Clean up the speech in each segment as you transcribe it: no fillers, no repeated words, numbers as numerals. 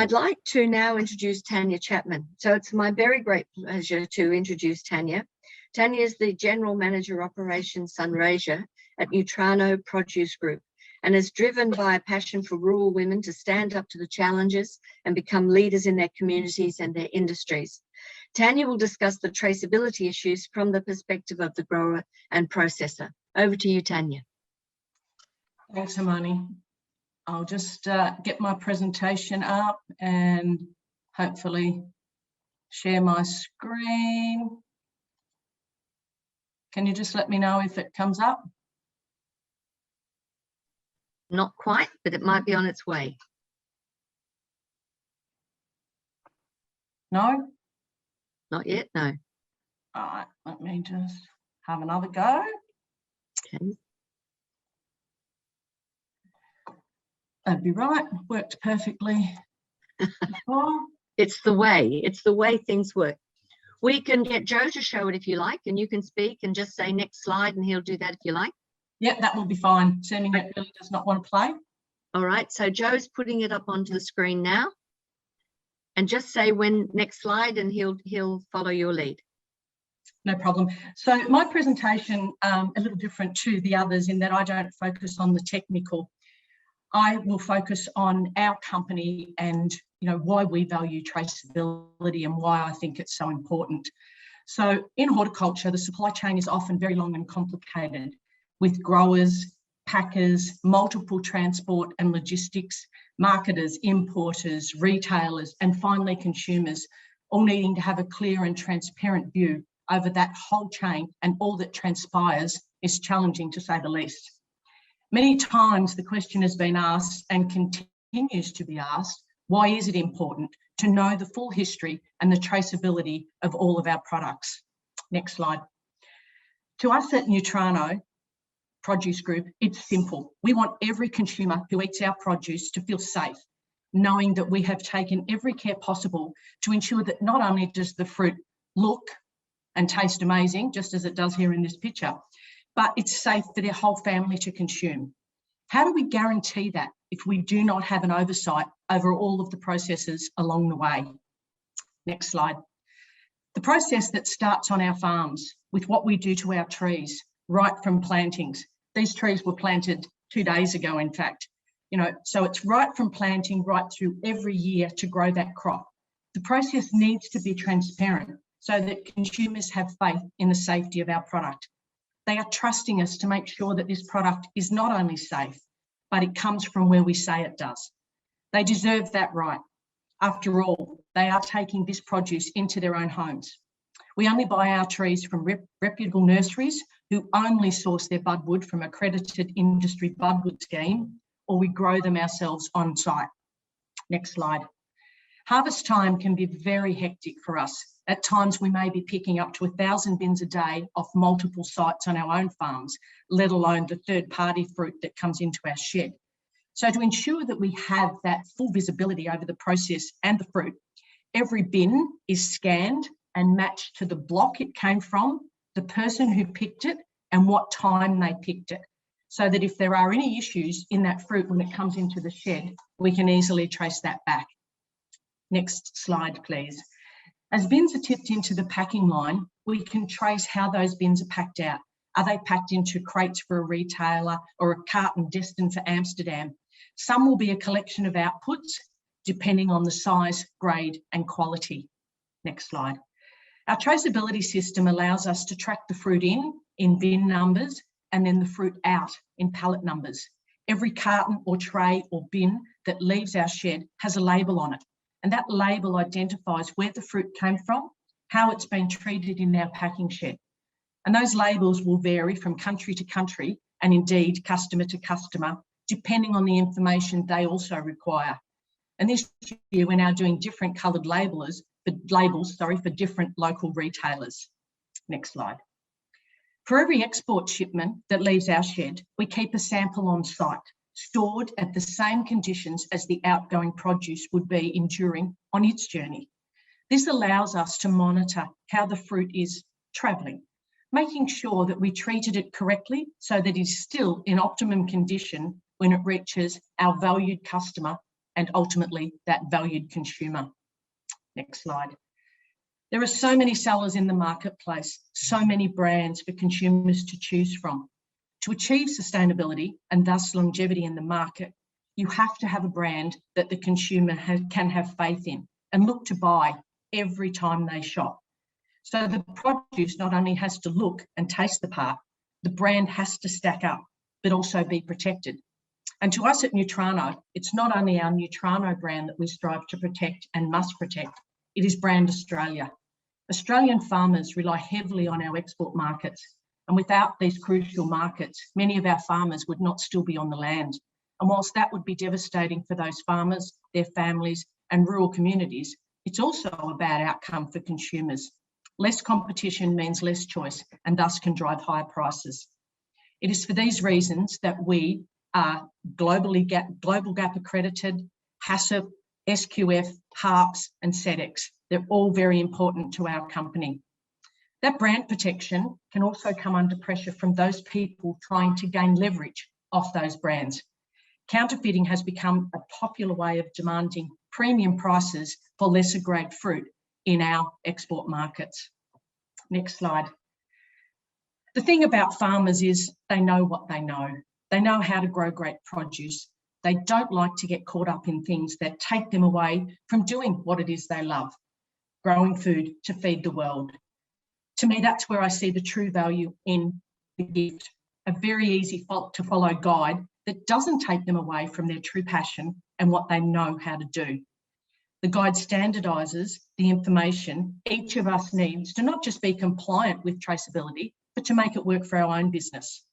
I'd like to now introduce Tania Chapman. So it's my very great pleasure to introduce Tania. Tania is the General Manager Operations Sunraysia at Neutrano Produce Group and is driven by a passion for rural women to stand up to the challenges and become leaders in their communities and their industries. Tania will discuss the traceability issues from the perspective of the grower and processor. Over to you, Tania. Thanks, Hermione. I'll just get my presentation up and hopefully share my screen. Can you just let me know if it comes up? Not quite, but it might be on its way. No? Not yet, no. All right, let me just have another go. Okay. That'd be right, worked perfectly before. It's the way things work. We can get Joe to show it if you like, and you can speak and just say next slide and he'll do that if you like. Yep, that will be fine, assuming that Billy does not want to play. All right, so Joe's putting it up onto the screen now. And just say when next slide and he'll follow your lead. No problem. So my presentation, a little different to the others in that I don't focus on the technical. I will focus on our company and why we value traceability and why I think it's so important. So in horticulture, the supply chain is often very long and complicated, with growers, packers, multiple transport and logistics, marketers, importers, retailers, and finally consumers, all needing to have a clear and transparent view over that whole chain, and all that transpires is challenging, to say the least. Many times the question has been asked and continues to be asked, why is it important to know the full history and the traceability of all of our products? Next slide. To us at Neutrano Produce Group, it's simple. We want every consumer who eats our produce to feel safe, knowing that we have taken every care possible to ensure that not only does the fruit look and taste amazing, just as it does here in this picture, but it's safe for their whole family to consume. How do we guarantee that if we do not have an oversight over all of the processes along the way? Next slide. The process that starts on our farms with what we do to our trees, right from plantings. These trees were planted 2 days ago, in fact. So it's right from planting right through every year to grow that crop. The process needs to be transparent so that consumers have faith in the safety of our product. They are trusting us to make sure that this product is not only safe, but it comes from where we say it does. They deserve that right. After all, they are taking this produce into their own homes. We only buy our trees from reputable nurseries who only source their budwood from accredited industry budwood scheme, or we grow them ourselves on site. Next slide. Harvest time can be very hectic for us. At times we may be picking up to 1,000 bins a day off multiple sites on our own farms, let alone the third-party fruit that comes into our shed. So to ensure that we have that full visibility over the process and the fruit, every bin is scanned and matched to the block it came from, the person who picked it, and what time they picked it, so that if there are any issues in that fruit when it comes into the shed, we can easily trace that back. Next slide, please. As bins are tipped into the packing line, we can trace how those bins are packed out. Are they packed into crates for a retailer or a carton destined for Amsterdam? Some will be a collection of outputs, depending on the size, grade, and quality. Next slide. Our traceability system allows us to track the fruit in bin numbers, and then the fruit out in pallet numbers. Every carton or tray or bin that leaves our shed has a label on it, and that label identifies where the fruit came from, how it's been treated in our packing shed. And those labels will vary from country to country, and indeed customer to customer, depending on the information they also require. And this year we're now doing different coloured labels for different local retailers. Next slide. For every export shipment that leaves our shed, we keep a sample on site, stored at the same conditions as the outgoing produce would be enduring on its journey. This allows us to monitor how the fruit is travelling, making sure that we treated it correctly so that it is still in optimum condition when it reaches our valued customer and ultimately that valued consumer. Next slide. There are so many sellers in the marketplace, so many brands for consumers to choose from. To achieve sustainability and thus longevity in the market, you have to have a brand that the consumer can have faith in and look to buy every time they shop. So the produce not only has to look and taste the part, the brand has to stack up, but also be protected. And to us at Nutrano, it's not only our Nutrano brand that we strive to protect and must protect, it is brand Australia. Australian farmers rely heavily on our export markets, and without these crucial markets, many of our farmers would not still be on the land. And whilst that would be devastating for those farmers, their families, and rural communities, it's also a bad outcome for consumers. Less competition means less choice and thus can drive higher prices. It is for these reasons that we are Global Gap accredited, HACCP, SQF, HARPS and SEDEX. They're all very important to our company. That brand protection can also come under pressure from those people trying to gain leverage off those brands. Counterfeiting has become a popular way of demanding premium prices for lesser grade fruit in our export markets. Next slide. The thing about farmers is they know what they know. They know how to grow great produce. They don't like to get caught up in things that take them away from doing what it is they love, growing food to feed the world. To me, that's where I see the true value in the gift, a very easy to follow guide that doesn't take them away from their true passion and what they know how to do. The guide standardises the information each of us needs to not just be compliant with traceability, but to make it work for our own business.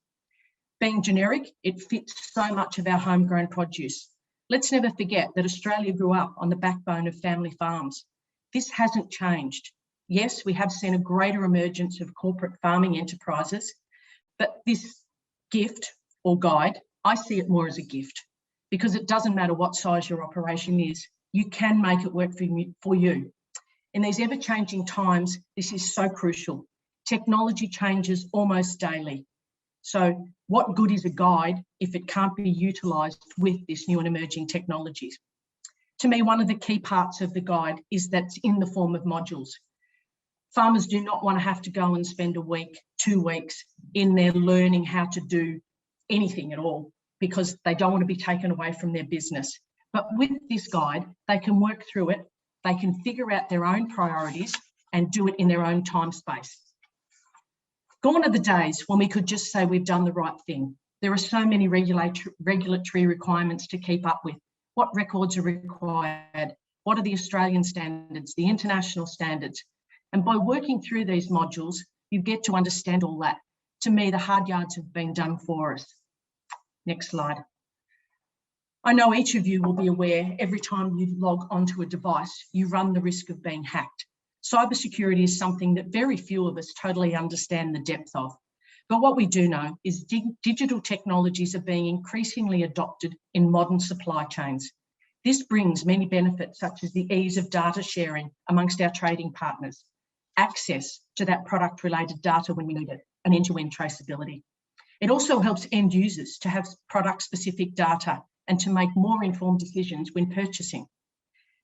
Being generic, it fits so much of our homegrown produce. Let's never forget that Australia grew up on the backbone of family farms. This hasn't changed. Yes, we have seen a greater emergence of corporate farming enterprises, but this gift or guide, I see it more as a gift because it doesn't matter what size your operation is, you can make it work for you. In these ever-changing times, this is so crucial. Technology changes almost daily. So what good is a guide if it can't be utilised with this new and emerging technologies? To me, one of the key parts of the guide is that it's in the form of modules. Farmers do not want to have to go and spend a week, 2 weeks in there learning how to do anything at all because they don't want to be taken away from their business. But with this guide, they can work through it, they can figure out their own priorities and do it in their own time space. Gone are the days when we could just say we've done the right thing. There are so many regulatory requirements to keep up with. What records are required? What are the Australian standards, the international standards? And by working through these modules, you get to understand all that. To me, the hard yards have been done for us. Next slide. I know each of you will be aware every time you log onto a device, you run the risk of being hacked. Cybersecurity is something that very few of us totally understand the depth of. But what we do know is digital technologies are being increasingly adopted in modern supply chains. This brings many benefits, such as the ease of data sharing amongst our trading partners, access to that product-related data when we need it, and end-to-end traceability. It also helps end users to have product-specific data and to make more informed decisions when purchasing.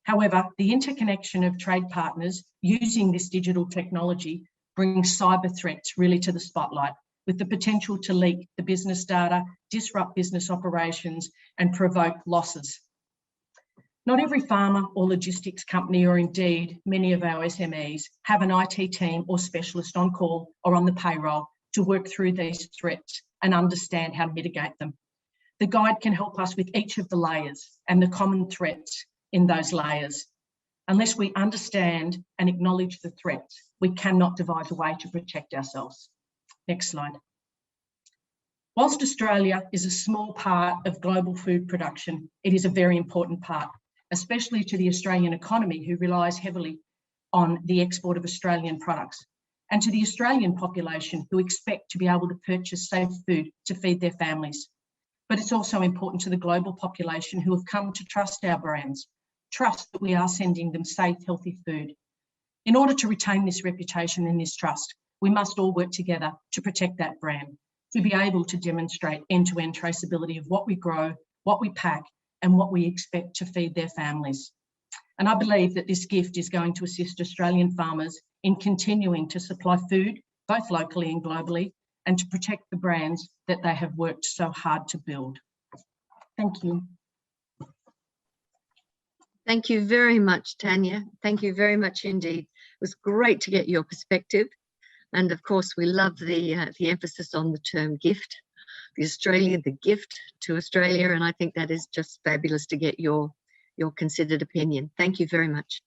However, the interconnection of trade partners using this digital technology brings cyber threats really to the spotlight, with the potential to leak the business data, disrupt business operations, and provoke losses. Not every farmer or logistics company, or indeed many of our SMEs, have an IT team or specialist on call or on the payroll to work through these threats and understand how to mitigate them. The guide can help us with each of the layers and the common threats in those layers. Unless we understand and acknowledge the threats, we cannot devise a way to protect ourselves. Next slide. Whilst Australia is a small part of global food production, it is a very important part, especially to the Australian economy, who relies heavily on the export of Australian products, and to the Australian population, who expect to be able to purchase safe food to feed their families. But it's also important to the global population, who have come to trust our brands, trust that we are sending them safe, healthy food. In order to retain this reputation and this trust, we must all work together to protect that brand, to be able to demonstrate end-to-end traceability of what we grow, what we pack, and what we expect to feed their families. And I believe that this gift is going to assist Australian farmers in continuing to supply food, both locally and globally, and to protect the brands that they have worked so hard to build. Thank you. Thank you very much, Tania. Thank you very much indeed. It was great to get your perspective. And of course, we love the emphasis on the term gift, the gift to Australia. And I think that is just fabulous to get your considered opinion. Thank you very much.